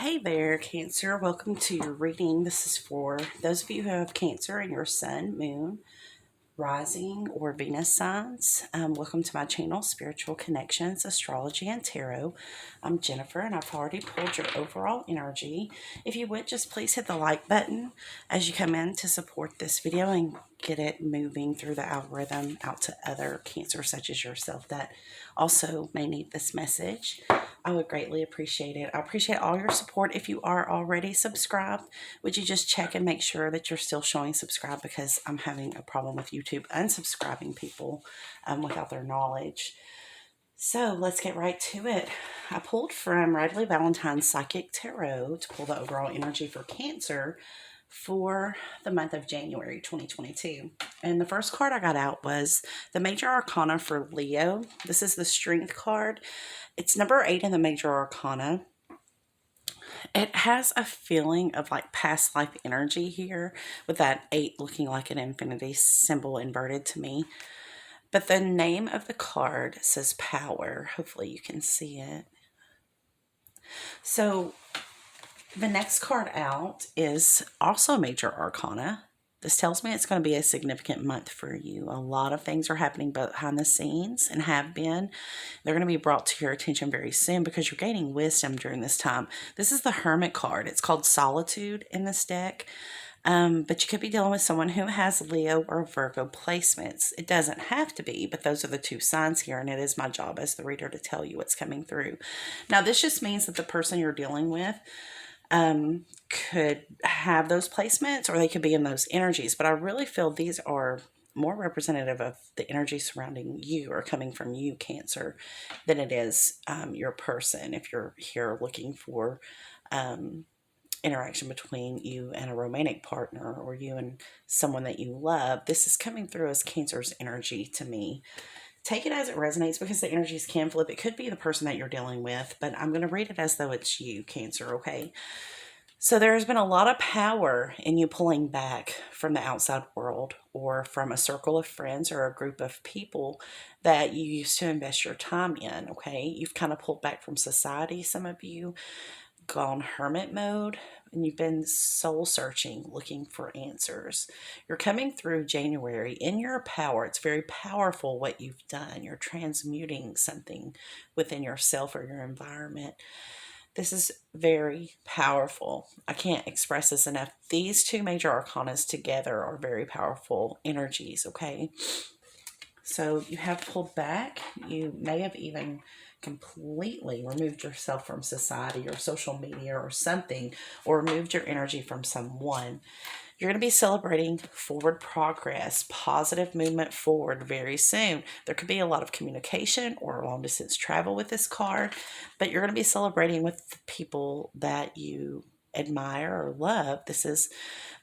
Hey there, Cancer. Welcome to your reading. This is for those of you who have Cancer in your sun, moon, rising, or Venus signs. Welcome to my channel, Spiritual Connections, Astrology, and Tarot. I'm Jennifer, and I've already pulled your overall energy. If you would, just please hit the like button as you come in to support this video and get it moving through the algorithm out to other Cancer such as yourself that also may need this message. I would greatly appreciate it. I appreciate all your support. If you are already subscribed, would you just check and make sure that you're still showing subscribe, because I'm having a problem with YouTube unsubscribing people without their knowledge. So let's get right to it. I pulled from Radleigh Valentine's Psychic Tarot to pull the overall energy for Cancer for the month of January 2022. And the first card I got out was the Major Arcana for Leo. This is the Strength card. It's number 8 in the Major Arcana. It has a feeling of like past life energy here, with that 8 looking like an infinity symbol inverted to me. But the name of the card says power. Hopefully you can see it. So the next card out is also Major Arcana. This tells me it's going to be a significant month for you. A lot of things are happening behind the scenes and have been. They're going to be brought to your attention very soon because you're gaining wisdom during this time. This is the Hermit card. It's called Solitude in this deck. But you could be dealing with someone who has Leo or Virgo placements. It doesn't have to be, but those are the two signs here, and it is my job as the reader to tell you what's coming through. Now, this just means that the person you're dealing with could have those placements, or they could be in those energies. But I really feel these are more representative of the energy surrounding you or coming from you, Cancer, than it is your person. If you're here looking for interaction between you and a romantic partner, or you and someone that you love, this is coming through as Cancer's energy to me. Take it as it resonates, because the energies can flip. It could be the person that you're dealing with, but I'm going to read it as though it's you, Cancer, okay? So there's been a lot of power in you pulling back from the outside world, or from a circle of friends or a group of people that you used to invest your time in, okay? You've kind of pulled back from society, some of you, gone hermit mode, and you've been soul searching, looking for answers. You're coming through January in your power. It's very powerful what you've done. You're transmuting something within yourself or your environment. This is very powerful. I can't express this enough. These two major arcanas together are very powerful energies, okay? So you have pulled back. You may have even completely removed yourself from society or social media or something, or removed your energy from someone. You're going to be celebrating forward progress, positive movement forward very soon. There could be a lot of communication or long distance travel with this card, but you're going to be celebrating with the people that you admire or love. This is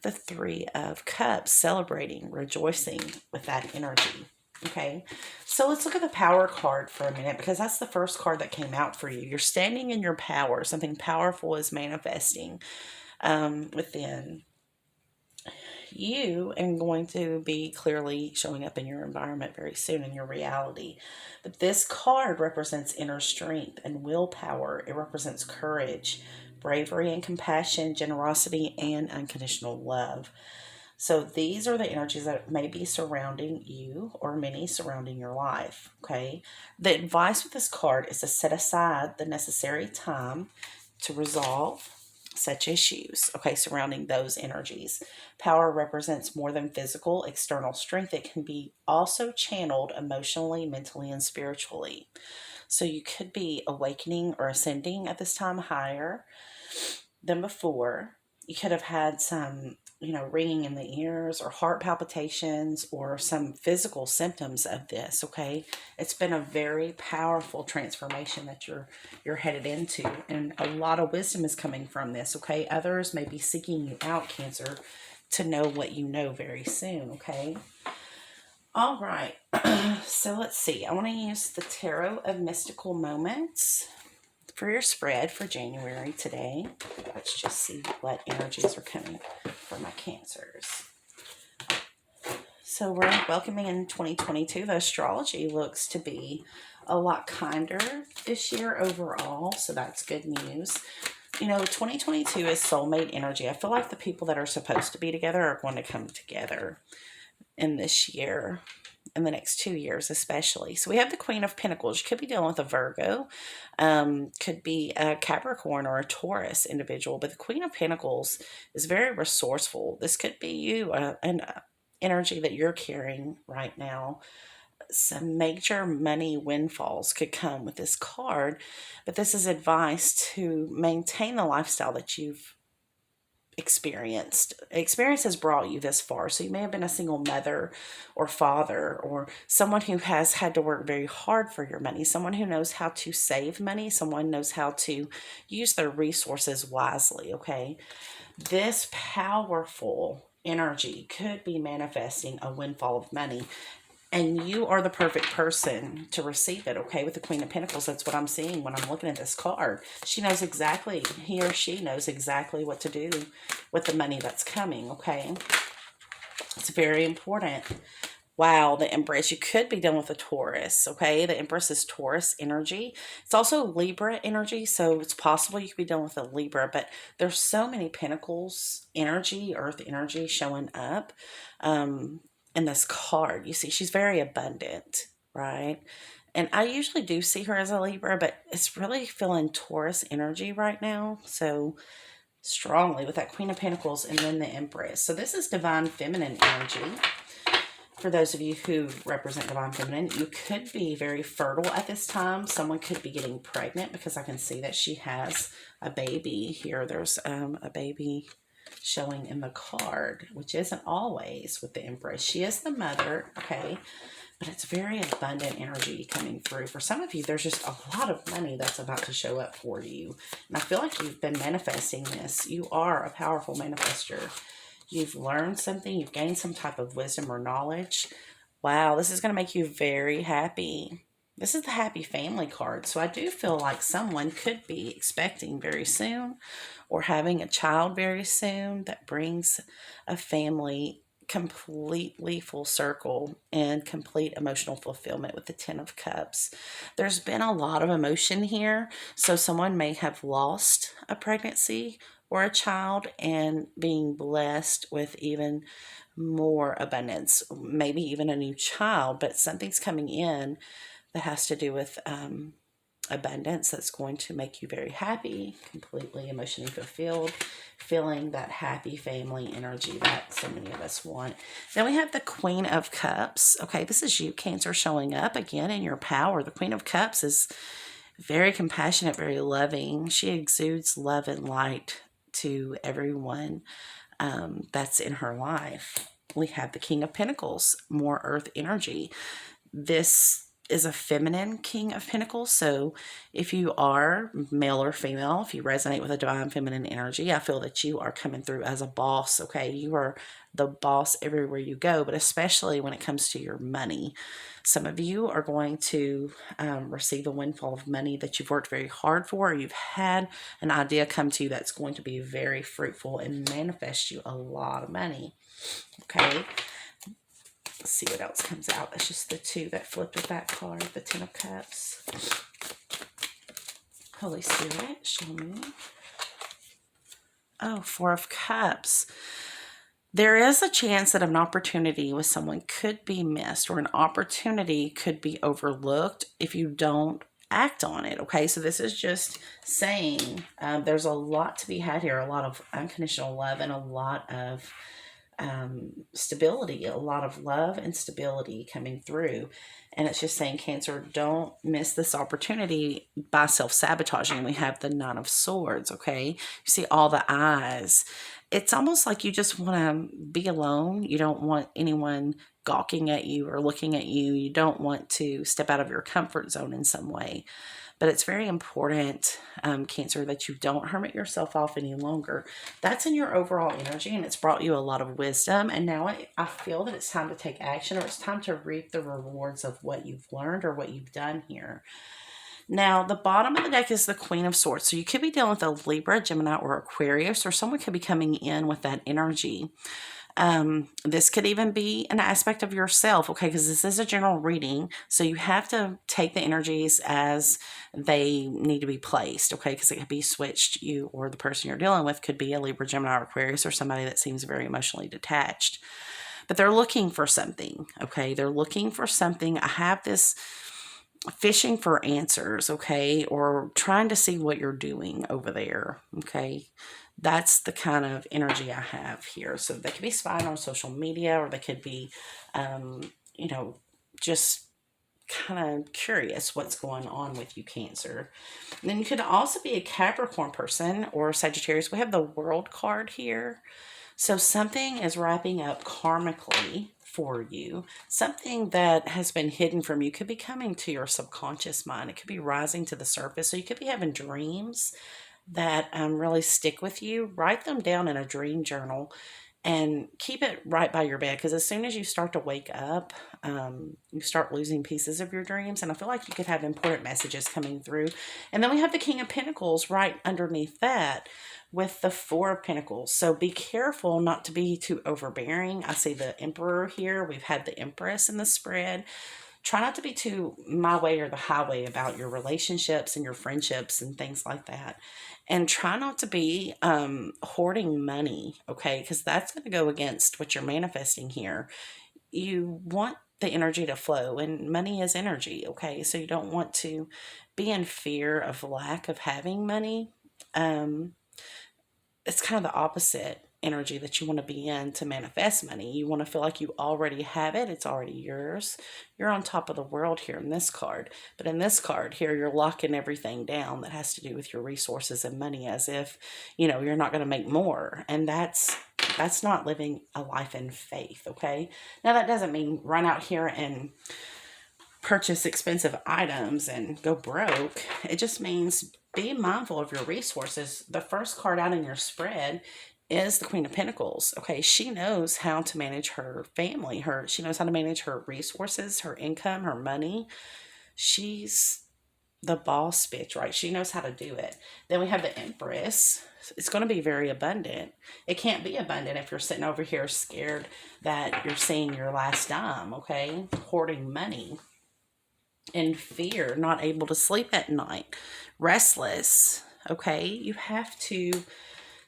the Three of Cups, celebrating, rejoicing with that energy. Okay, so let's look at the power card for a minute, because that's the first card that came out for you. You're standing in your power. Something powerful is manifesting within you, and going to be clearly showing up in your environment very soon, in your reality. But this card represents inner strength and willpower. It represents courage, bravery and compassion, generosity, and unconditional love. So these are the energies that may be surrounding you, or many surrounding your life, okay? The advice with this card is to set aside the necessary time to resolve such issues, okay, surrounding those energies. Power represents more than physical, external strength. It can be also channeled emotionally, mentally, and spiritually. So you could be awakening or ascending at this time higher than before. You could have had some, ringing in the ears, or heart palpitations, or some physical symptoms of this, okay? It's been a very powerful transformation that you're headed into, and a lot of wisdom is coming from this, okay? Others may be seeking you out, Cancer, to know what you know very soon, okay? All right, so let's see. I want to use the Tarot of Mystical Moments for your spread for January today. Let's just see what energies are coming for my Cancers. So we're welcoming in 2022. The astrology looks to be a lot kinder this year overall, so that's good news. You know, 2022 is soulmate energy. I feel like the people that are supposed to be together are going to come together in this year, in the next 2 years, especially. So we have the Queen of Pentacles. You could be dealing with a Virgo, could be a Capricorn or a Taurus individual, but the Queen of Pentacles is very resourceful. This could be you, an energy that you're carrying right now. Some major money windfalls could come with this card, but this is advice to maintain the lifestyle that you've experienced. Experience has brought you this far. So you may have been a single mother or father, or someone who has had to work very hard for your money, someone who knows how to save money, someone knows how to use their resources wisely, okay? This powerful energy could be manifesting a windfall of money, and you are the perfect person to receive it, okay? With the Queen of Pentacles, that's what I'm seeing when I'm looking at this card. She knows exactly, he or she knows exactly what to do with the money that's coming, okay? It's very important. Wow, the Empress. You could be dealing with a Taurus, okay? The Empress is Taurus energy. It's also Libra energy, so it's possible you could be dealing with a Libra, but there's so many Pentacles energy, Earth energy showing up. In this card, you see she's very abundant, right? And I usually do see her as a Libra, but it's really feeling Taurus energy right now, so strongly with that Queen of Pentacles and then the Empress. So this is divine feminine energy. For those of you who represent divine feminine, you could be very fertile at this time. Someone could be getting pregnant, because I can see that she has a baby here. There's a baby showing in the card, which isn't always with the Empress. She is the mother, okay, but it's very abundant energy coming through. For some of you, there's just a lot of money that's about to show up for you, and I feel like you've been manifesting this. You are a powerful manifester. You've learned something, you've gained some type of wisdom or knowledge. Wow, this is going to make you very happy. This is the happy family card. So I do feel like someone could be expecting very soon, or having a child very soon, that brings a family completely full circle and complete emotional fulfillment with the Ten of Cups. There's been a lot of emotion here. So someone may have lost a pregnancy or a child and being blessed with even more abundance, maybe even a new child, but something's coming in that has to do with abundance that's going to make you very happy, completely emotionally fulfilled, feeling that happy family energy that so many of us want. Then we have the Queen of Cups. Okay, this is you, Cancer, showing up again in your power. The Queen of Cups is very compassionate, very loving. She exudes love and light to everyone that's in her life. We have the King of Pentacles, more earth energy. This is a feminine King of Pentacles. So if you are male or female, if you resonate with a divine feminine energy, I feel that you are coming through as a boss, okay? You are the boss everywhere you go, but especially when it comes to your money. Some of you are going to receive a windfall of money that you've worked very hard for, or you've had an idea come to you that's going to be very fruitful and manifest you a lot of money, okay? Let's see what else comes out. That's just the two that flipped with that card, the Ten of Cups. Holy Spirit, show me. Oh, Four of Cups. There is a chance that an opportunity with someone could be missed, or an opportunity could be overlooked if you don't act on it, okay? So this is just saying there's a lot to be had here, a lot of unconditional love and a lot of stability, a lot of love and stability coming through. And it's just saying, Cancer, don't miss this opportunity by self-sabotaging. We have the Nine of Swords, okay? You see all the eyes. It's almost like you just want to be alone. You don't want anyone gawking at you or looking at you. You don't want to step out of your comfort zone in some way. But it's very important, Cancer, that you don't hermit yourself off any longer. That's in your overall energy, and it's brought you a lot of wisdom. And now I feel that it's time to take action, or it's time to reap the rewards of what you've learned or what you've done here. Now, the bottom of the deck is the Queen of Swords. So you could be dealing with a Libra, Gemini, or Aquarius, or someone could be coming in with that energy. This could even be an aspect of yourself, okay? Because this is a general reading, so you have to take the energies as they need to be placed, okay? Because it could be switched. You or the person you're dealing with could be a Libra, Gemini, or Aquarius, or somebody that seems very emotionally detached. But they're looking for something, okay? They're looking for something. I have this fishing for answers, okay? Or trying to see what you're doing over there, okay? That's the kind of energy I have here. So they could be spying on social media, or they could be, you know, just kind of curious what's going on with you, Cancer. And then you could also be a Capricorn person or Sagittarius. We have the World card here. So something is wrapping up karmically for you. Something that has been hidden from you could be coming to your subconscious mind. It could be rising to the surface. So you could be having dreams that really stick with you. Write them down in a dream journal and keep it right by your bed, because as soon as you start to wake up, you start losing pieces of your dreams, and I feel like you could have important messages coming through. And then we have the King of Pentacles right underneath that with the Four of Pentacles. So be careful not to be too overbearing. I see the Emperor here. We've had the Empress in the spread. Try not to be too my way or the highway about your relationships and your friendships and things like that. And try not to be hoarding money, okay? Because that's going to go against what you're manifesting here. You want the energy to flow, and money is energy, okay? So you don't want to be in fear of lack of having money. Um, it's kind of the opposite energy that you want to be in to manifest money. You want to feel like you already have it, it's already yours. You're on top of the world here in this card. But in this card here, you're locking everything down that has to do with your resources and money, as if, you're not going to make more. And that's not living a life in faith, okay? Now that doesn't mean run out here and purchase expensive items and go broke. It just means be mindful of your resources. The first card out in your spread is the Queen of Pentacles. Okay, she knows how to manage her family. She knows how to manage her resources, her income, her money. She's the boss bitch, right? She knows how to do it. Then we have the Empress. It's going to be very abundant. It can't be abundant if you're sitting over here scared that you're seeing your last dime, okay? Hoarding money. In fear, not able to sleep at night, restless. Okay, you have to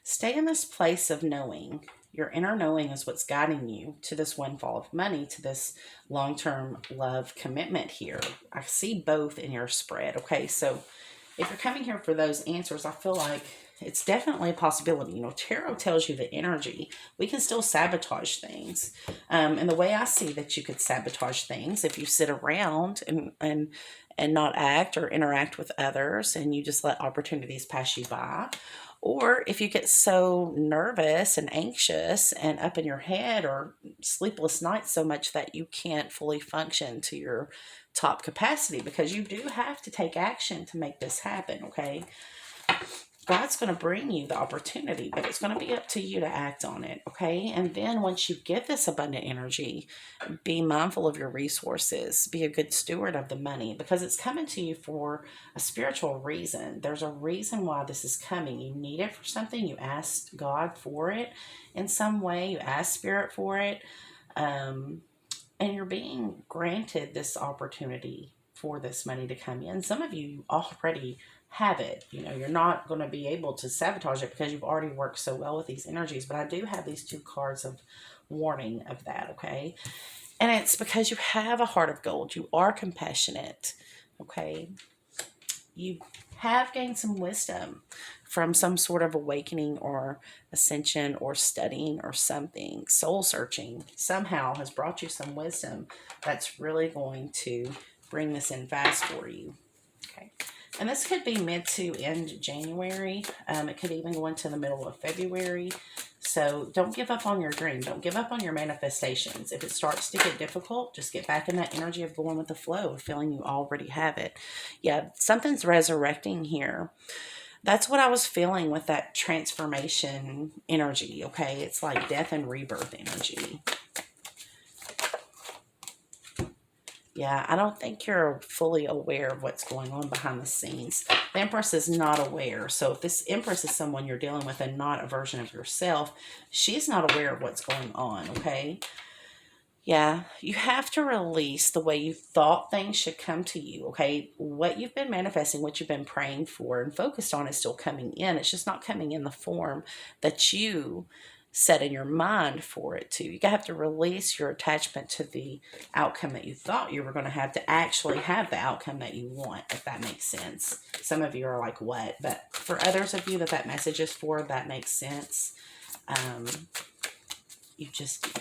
stay in this place of knowing. Your inner knowing is what's guiding you to this windfall of money, to this long-term love commitment here. I see both in your spread. Okay, so if you're coming here for those answers, I feel like it's definitely a possibility. Tarot tells you the energy. We can still sabotage things. And the way I see that you could sabotage things, if you sit around and not act or interact with others, and you just let opportunities pass you by, or if you get so nervous and anxious and up in your head, or sleepless nights so much that you can't fully function to your top capacity, because you do have to take action to make this happen, okay? God's going to bring you the opportunity, but it's going to be up to you to act on it, okay? And then once you get this abundant energy, be mindful of your resources. Be a good steward of the money, because it's coming to you for a spiritual reason. There's a reason why this is coming. You need it for something. You asked God for it in some way. You asked Spirit for it. And you're being granted this opportunity for this money to come in. Some of you already have it. You're not going to be able to sabotage it because you've already worked so well with these energies. But I do have these two cards of warning of that, okay? And it's because you have a heart of gold. You are compassionate, okay? You have gained some wisdom from some sort of awakening or ascension or studying or something. Soul searching somehow has brought you some wisdom that's really going to bring this in fast for you, okay? And this could be mid to end January. It could even go into the middle of February. So don't give up on your dream. Don't give up on your manifestations. If it starts to get difficult, just get back in that energy of going with the flow, of feeling you already have it. Yeah, something's resurrecting here. That's what I was feeling with that transformation energy, okay? It's like death and rebirth energy. Yeah, I don't think you're fully aware of what's going on behind the scenes. The Empress is not aware. So if this Empress is someone you're dealing with and not a version of yourself, she's not aware of what's going on, okay? Yeah, you have to release the way you thought things should come to you, okay? What you've been manifesting, what you've been praying for and focused on is still coming in. It's just not coming in the form that you set in your mind for it to. You have to release your attachment to the outcome that you thought you were going to actually have the outcome that you want, if that makes sense. Some of you are like, what? But for others of you that message is for, that makes sense. Um, you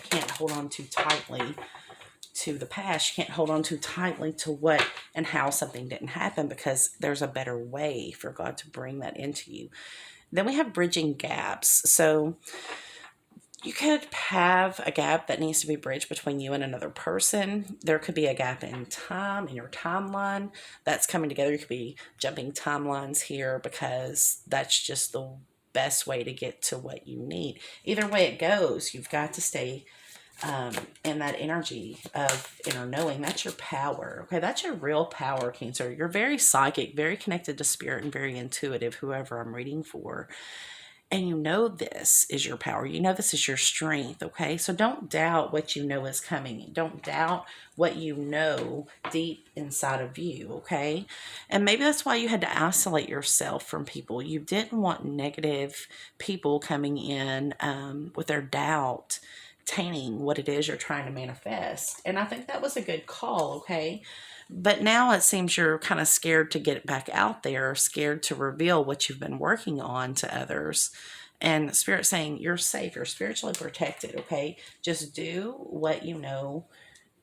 can't hold on too tightly to the past. You can't hold on too tightly to what and how something didn't happen, because there's a better way for God to bring that into you. Then we have bridging gaps. So you could have a gap that needs to be bridged between you and another person. There could be a gap in time, in your timeline that's coming together. You could be jumping timelines here because that's just the best way to get to what you need. Either way it goes, you've got to stay in that energy of inner knowing. That's your power. Okay, that's your real power, Cancer. You're very psychic, very connected to spirit, and very intuitive, whoever I'm reading for. And you know this is your power. You know this is your strength, okay? So don't doubt what you know is coming. Don't doubt what you know deep inside of you, okay? And maybe that's why you had to isolate yourself from people. You didn't want negative people coming in with their doubt, tainting what it is you're trying to manifest. And I think that was a good call, okay? But now it seems you're kind of scared to get it back out there, scared to reveal what you've been working on to others. And Spirit saying you're safe, you're spiritually protected, okay? Just do what you know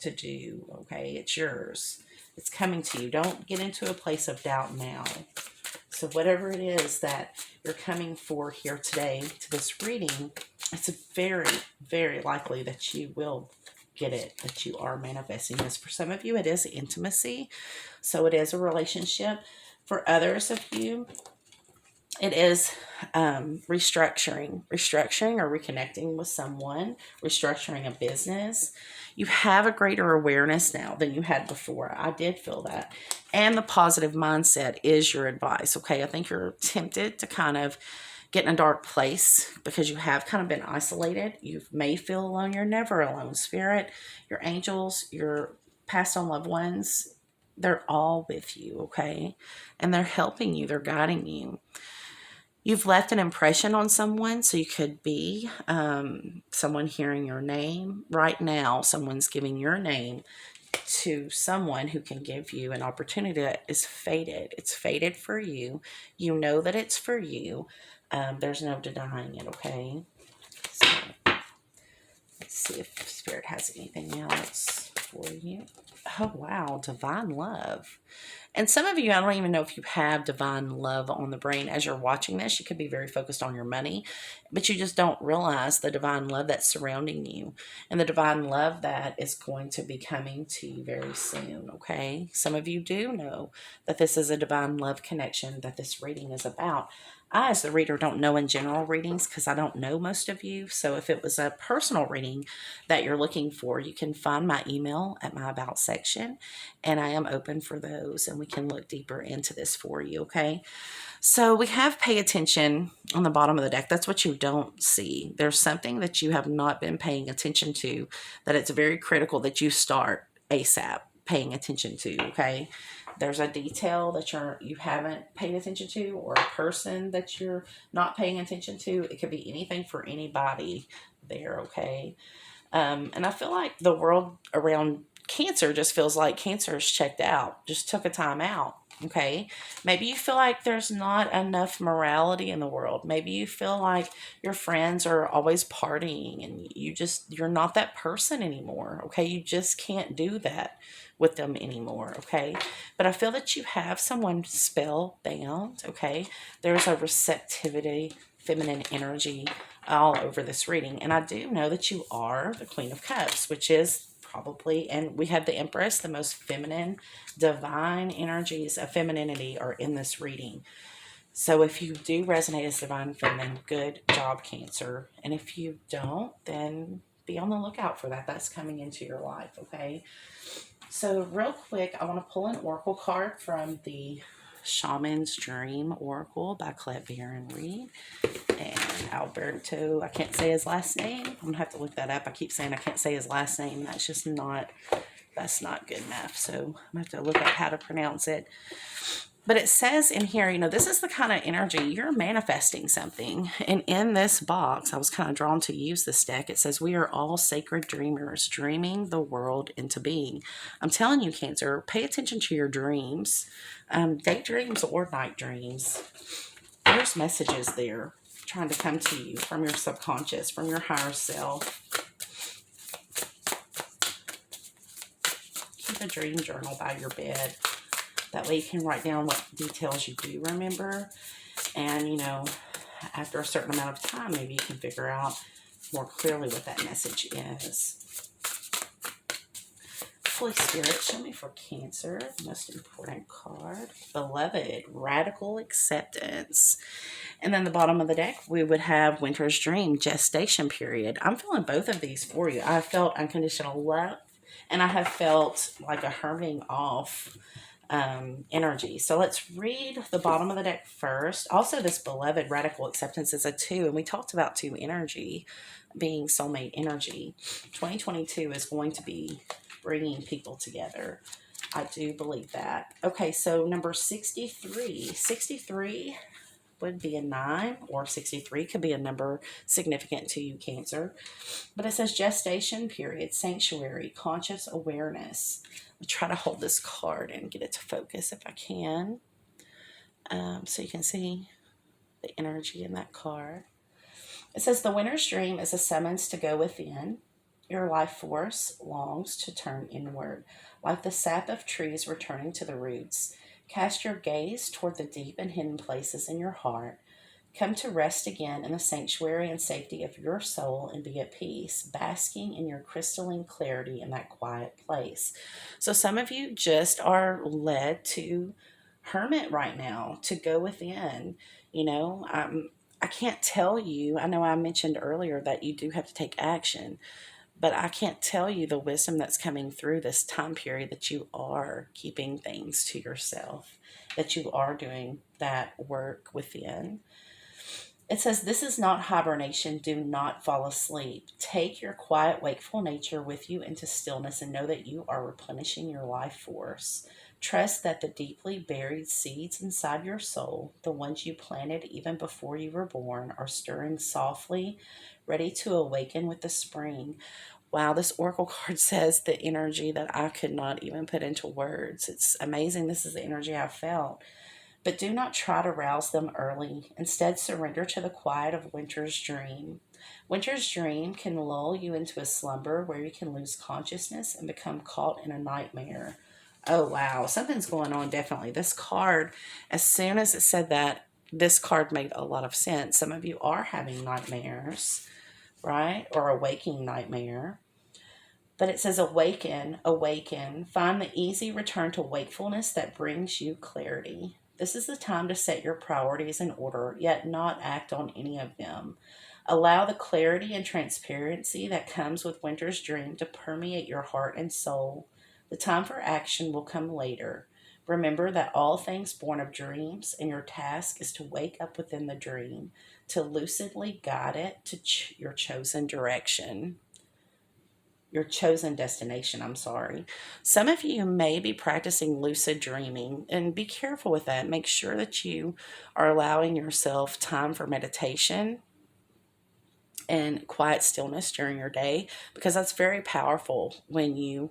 to do, okay? It's yours. It's coming to you. Don't get into a place of doubt now. So whatever it is that you're coming for here today to this reading, it's very, very likely that you will get it, that you are manifesting this. For some of you, it is intimacy. So it is a relationship. For others of you, it is restructuring or reconnecting with someone, restructuring a business. You have a greater awareness now than you had before. I did feel that. And the positive mindset is your advice. Okay, I think you're tempted to kind of get in a dark place because you have kind of been isolated. You may feel alone. You're never alone. Spirit, your angels, your passed on loved ones, they're all with you, okay? And they're helping you. They're guiding you. You've left an impression on someone, so you could be someone hearing your name. Right now, someone's giving your name to someone who can give you an opportunity that is fated. It's fated for you. You know that it's for you. There's no denying it, okay? So let's see if Spirit has anything else for you. Oh, wow. Divine love. And some of you, I don't even know if you have divine love on the brain as you're watching this. You could be very focused on your money, but you just don't realize the divine love that's surrounding you and the divine love that is going to be coming to you very soon, okay? Some of you do know that this is a divine love connection that this reading is about. I, as the reader, don't know in general readings because I don't know most of you. So if it was a personal reading that you're looking for, you can find my email at my About section, and I am open for those, and we can look deeper into this for you, okay? So we have pay attention on the bottom of the deck. That's what you don't see. There's something that you have not been paying attention to, that it's very critical that you start ASAP paying attention to, okay? There's a detail that you haven't paid attention to, or a person that you're not paying attention to. It could be anything for anybody there, okay? And I feel like the world around Cancer just feels like Cancer is checked out, just took a time out. Okay. Maybe you feel like there's not enough morality in the world. Maybe you feel like your friends are always partying and you're not that person anymore. Okay. You just can't do that with them anymore. Okay. But I feel that you have someone spellbound. Okay. There's a receptivity, feminine energy all over this reading. And I do know that you are the Queen of Cups, which is probably, and we have the Empress, the most feminine, divine energies of femininity are in this reading. So if you do resonate as divine feminine, good job, Cancer. And if you don't, then be on the lookout for that. That's coming into your life, okay? So real quick, I want to pull an oracle card from the Shaman's Dream Oracle by Colette Baron Reed and Alberto. I can't say his last name. I'm going to have to look that up. I keep saying I can't say his last name. That's not good enough. So I'm going to have to look up how to pronounce it. But it says in here, this is the kind of energy you're manifesting something. And in this box, I was kind of drawn to use this deck. It says, we are all sacred dreamers, dreaming the world into being. I'm telling you, Cancer, pay attention to your dreams, daydreams or night dreams. There's messages there trying to come to you from your subconscious, from your higher self. Keep a dream journal by your bed. That way you can write down what details you do remember. And, after a certain amount of time, maybe you can figure out more clearly what that message is. Holy Spirit, show me for Cancer, the most important card. Beloved, radical acceptance. And then the bottom of the deck, we would have Winter's Dream, gestation period. I'm feeling both of these for you. I felt unconditional love, and I have felt like a hermiting off energy. So let's read the bottom of the deck first. Also, this beloved radical acceptance is a 2, and we talked about 2 energy being soulmate energy. 2022 is going to be bringing people together. I do believe that. Okay, so number 63. 63 would be a 9, or 63 could be a number significant to you, Cancer. But it says gestation period, sanctuary, conscious awareness. I'll try to hold this card and get it to focus if I can. So you can see the energy in that card. It says the winter's dream is a summons to go within. Your life force longs to turn inward, like the sap of trees returning to the roots. Cast your gaze toward the deep and hidden places in your heart. Come to rest again in the sanctuary and safety of your soul and be at peace, basking in your crystalline clarity in that quiet place. So some of you just are led to hermit right now, to go within. I can't tell you, I know I mentioned earlier that you do have to take action, but I can't tell you the wisdom that's coming through this time period that you are keeping things to yourself, that you are doing that work within. It says, this is not hibernation. Do not fall asleep. Take your quiet, wakeful nature with you into stillness and know that you are replenishing your life force. Trust that the deeply buried seeds inside your soul, the ones you planted even before you were born, are stirring softly, ready to awaken with the spring. Wow, this oracle card says the energy that I could not even put into words. It's amazing. This is the energy I felt. But do not try to rouse them early. Instead, surrender to the quiet of winter's dream. Winter's dream can lull you into a slumber where you can lose consciousness and become caught in a nightmare. Oh, wow. Something's going on, definitely. This card, as soon as it said that, this card made a lot of sense. Some of you are having nightmares, right? Or a waking nightmare. But it says, awaken, awaken. Find the easy return to wakefulness that brings you clarity. This is the time to set your priorities in order, yet not act on any of them. Allow the clarity and transparency that comes with winter's dream to permeate your heart and soul. The time for action will come later. Remember that all things born of dreams, and your task is to wake up within the dream, to lucidly guide it to your chosen direction. Your chosen destination, Some of you may be practicing lucid dreaming, and be careful with that. Make sure that you are allowing yourself time for meditation and quiet stillness during your day, because that's very powerful when you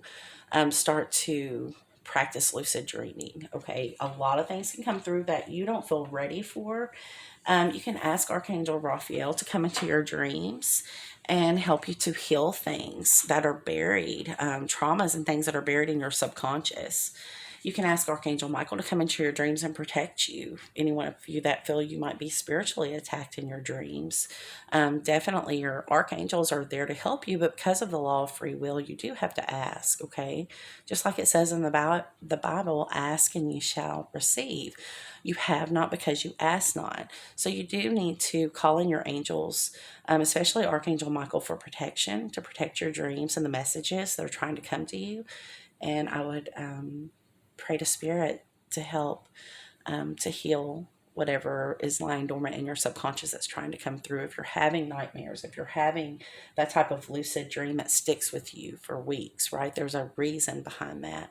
start to practice lucid dreaming, okay? A lot of things can come through that you don't feel ready for. You can ask Archangel Raphael to come into your dreams and help you to heal things that are buried, traumas and things that are buried in your subconscious. You can ask Archangel Michael to come into your dreams and protect you. Anyone of you that feel you might be spiritually attacked in your dreams, definitely your archangels are there to help you. But because of the law of free will, you do have to ask, okay? Just like it says in the Bible, ask and you shall receive. You have not because you ask not. So you do need to call in your angels, especially Archangel Michael, for protection, to protect your dreams and the messages that are trying to come to you. And I would pray to Spirit to help to heal whatever is lying dormant in your subconscious that's trying to come through. If you're having nightmares, if you're having that type of lucid dream that sticks with you for weeks, right? There's a reason behind that.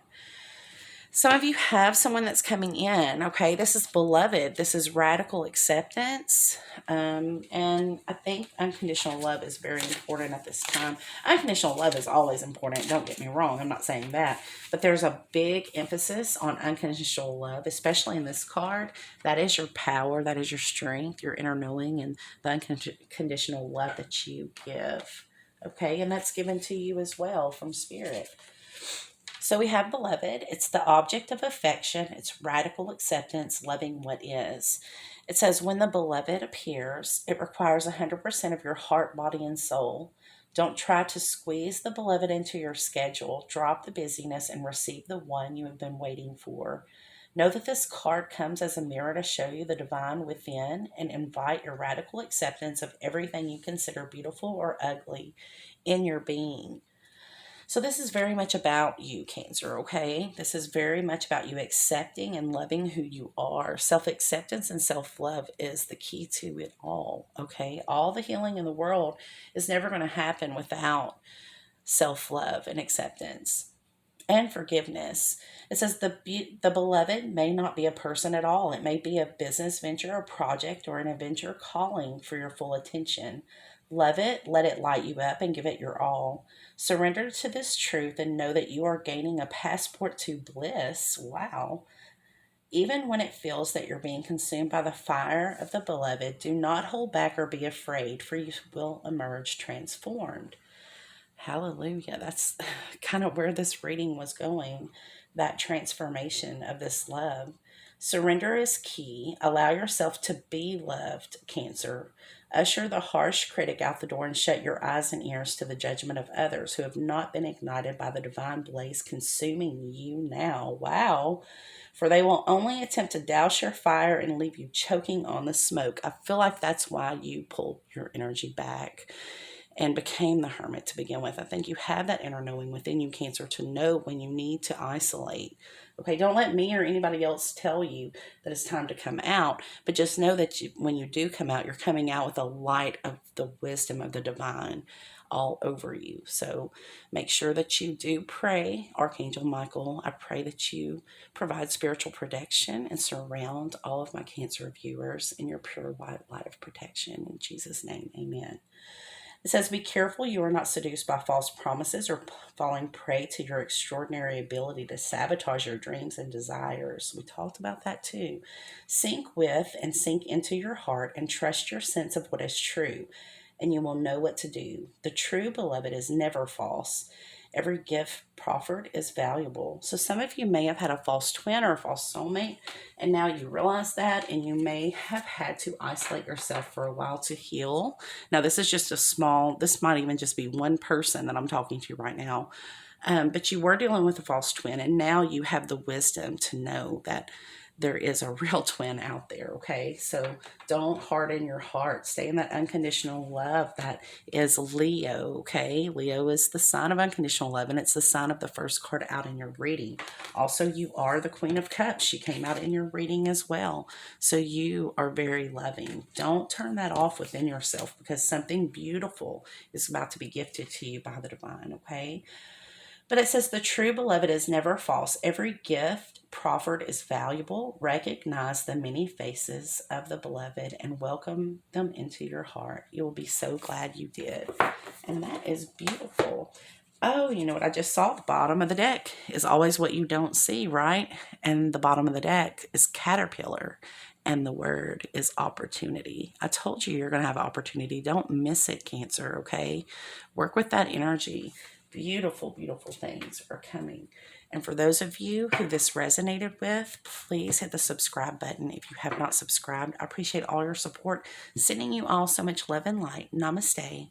Some of you have someone that's coming in, okay? This is beloved. This is radical acceptance. And I think unconditional love is very important at this time. Unconditional love is always important. Don't get me wrong. I'm not saying that. But there's a big emphasis on unconditional love, especially in this card. That is your power. That is your strength, your inner knowing, and the unconditional love that you give. Okay? And that's given to you as well from Spirit. So we have beloved. It's the object of affection. It's radical acceptance, loving what is. It says, when the beloved appears, it requires 100% of your heart, body, and soul. Don't try to squeeze the beloved into your schedule. Drop the busyness and receive the one you have been waiting for. Know that this card comes as a mirror to show you the divine within and invite your radical acceptance of everything you consider beautiful or ugly in your being. So this is very much about you, Cancer, okay? This is very much about you accepting and loving who you are. Self-acceptance and self-love is the key to it all, okay? All the healing in the world is never going to happen without self-love and acceptance and forgiveness. It says the beloved may not be a person at all. It may be a business venture, a project, or an adventure calling for your full attention. Love it, let it light you up, and give it your all. Surrender to this truth and know that you are gaining a passport to bliss. Wow. Even when it feels that you're being consumed by the fire of the beloved, do not hold back or be afraid, for you will emerge transformed. Hallelujah. That's kind of where this reading was going, that transformation of this love. Surrender is key. Allow yourself to be loved, Cancer. Usher the harsh critic out the door and shut your eyes and ears to the judgment of others who have not been ignited by the divine blaze consuming you now. Wow. For they will only attempt to douse your fire and leave you choking on the smoke. I feel like that's why you pulled your energy back and became the hermit to begin with. I think you have that inner knowing within you, Cancer, to know when you need to isolate. Okay, don't let me or anybody else tell you that it's time to come out, but just know that when you do come out, you're coming out with the light of the wisdom of the divine all over you. So make sure that you do pray, Archangel Michael. I pray that you provide spiritual protection and surround all of my Cancer viewers in your pure white light of protection. In Jesus' name, amen. It says, be careful you are not seduced by false promises or falling prey to your extraordinary ability to sabotage your dreams and desires. We talked about that too. Sink with and sink into your heart and trust your sense of what is true, and you will know what to do. The true beloved is never false. Every gift proffered is valuable. So some of you may have had a false twin or a false soulmate, and now you realize that, and you may have had to isolate yourself for a while to heal. Now, this is just this might even just be one person that I'm talking to right now. But you were dealing with a false twin, and now you have the wisdom to know that there is a real twin out there, okay? So don't harden your heart. Stay in that unconditional love that is Leo, okay? Leo is the sign of unconditional love, and it's the sign of the first card out in your reading. Also, you are the Queen of Cups. She came out in your reading as well. So you are very loving. Don't turn that off within yourself, because something beautiful is about to be gifted to you by the divine, okay? But it says the true beloved is never false. Every gift proffered is valuable. Recognize the many faces of the beloved and welcome them into your heart. You will be so glad you did. And that is beautiful. Oh, you know what? I just saw the bottom of the deck is always what you don't see, right? And the bottom of the deck is caterpillar. And the word is opportunity. I told you you're going to have opportunity. Don't miss it, Cancer, okay? Work with that energy. Beautiful, beautiful things are coming. And for those of you who this resonated with, please hit the subscribe button if you have not subscribed. I appreciate all your support. Sending you all so much love and light. Namaste.